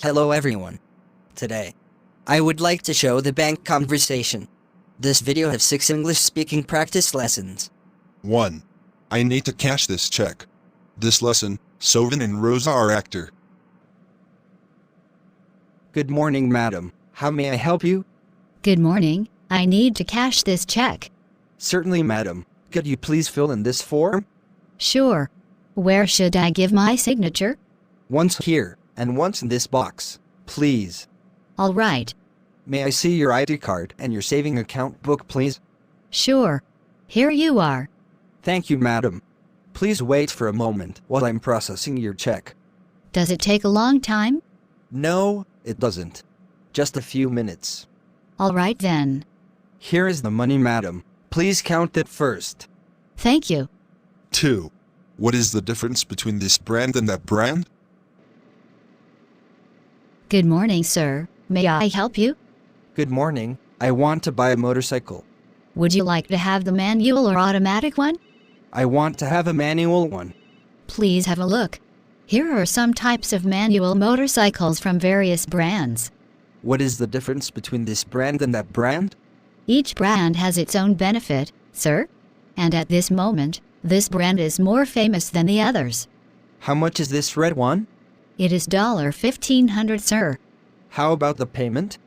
Hello everyone. Today, I would like to show the bank conversation. This video has 6 English speaking practice lessons. 1. I need to cash this check. This lesson, Sovin and Rosa are actor. Good morning, madam. How may I help you? Good morning. I need to cash this check. Certainly, madam. Could you please fill in this form? Sure. Where should I give my signature? Once here, and once in this box, please. All right. May I see your ID card and your saving account book, please? Sure. Here you are. Thank you, madam. Please wait for a moment while I'm processing your check. Does it take a long time? No, it doesn't. Just a few minutes. All right then. Here is the money, madam. Please count it first. Thank you. 2. What is the difference between this brand and that brand? Good morning, sir. May I help you? Good morning. I want to buy a motorcycle. Would you like to have the manual or automatic one? I want to have a manual one. Please have a look. Here are some types of manual motorcycles from various brands. What is the difference between this brand and that brand? Each brand has its own benefit, sir. And at this moment, this brand is more famous than the others. How much is this red one? It is $1,500, sir. How about the payment?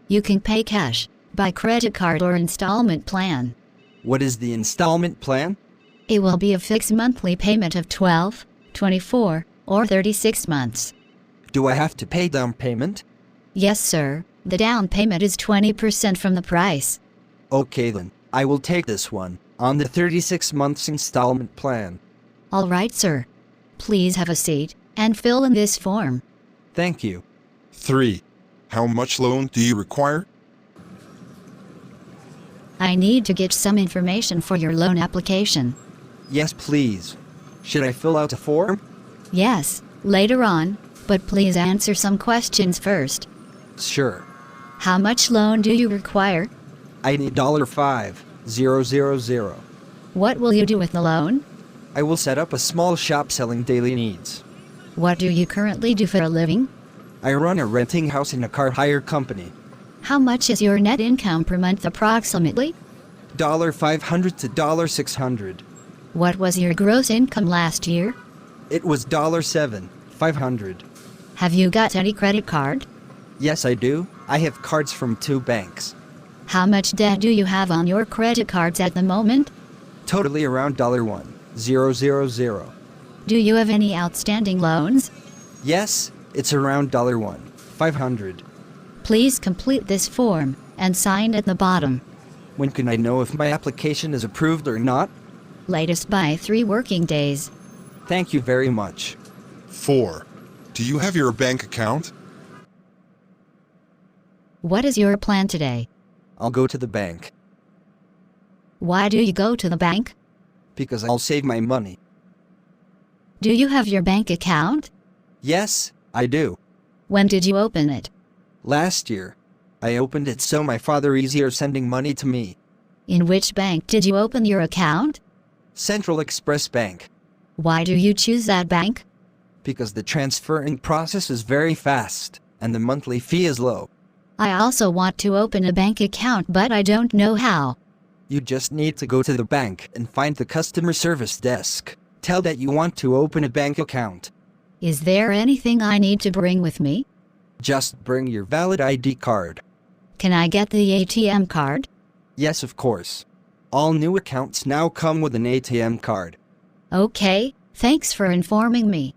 You can pay cash, by credit card or installment plan. What is the installment plan? It will be a fixed monthly payment of 12, 24, or 36 months. Do I have to pay down payment? Yes, sir. The down payment is 20% from the price. Okay then, I will take this one, on the 36 months installment plan. All right, sir. Please have a seat, and fill in this form. Thank you. 3. How much loan do you require? I need to get some information for your loan application. Yes, please. Should I fill out a form? Yes, later on, but please answer some questions first. Sure. How much loan do you require? I need $5,000. What will you do with the loan? I will set up a small shop selling daily needs. What do you currently do for a living? I run a renting house and a car hire company. How much is your net income per month approximately? $500 to $600. What was your gross income last year? It was $500. Have you got any credit card? Yes, I do. I have cards from 2 banks. How much debt do you have on your credit cards at the moment? Totally around $1,000. Do you have any outstanding loans? Yes, it's around $500. Please complete this form and sign at the bottom. When can I know if my application is approved or not? Latest by 3 working days. Thank you very much. 4. Do you have your bank account? What is your plan today? I'll go to the bank. Why do you go to the bank? Because I'll save my money. Do you have your bank account? Yes, I do. When did you open it? Last year. I opened it so my father easier sending money to me. In which bank did you open your account? Central Express Bank. Why do you choose that bank? Because the transferring process is very fast, and the monthly fee is low. I also want to open a bank account, but I don't know how. You just need to go to the bank and find the customer service desk. Tell that you want to open a bank account. Is there anything I need to bring with me? Just bring your valid ID card. Can I get the ATM card? Yes, of course. All new accounts now come with an ATM card. Okay, thanks for informing me.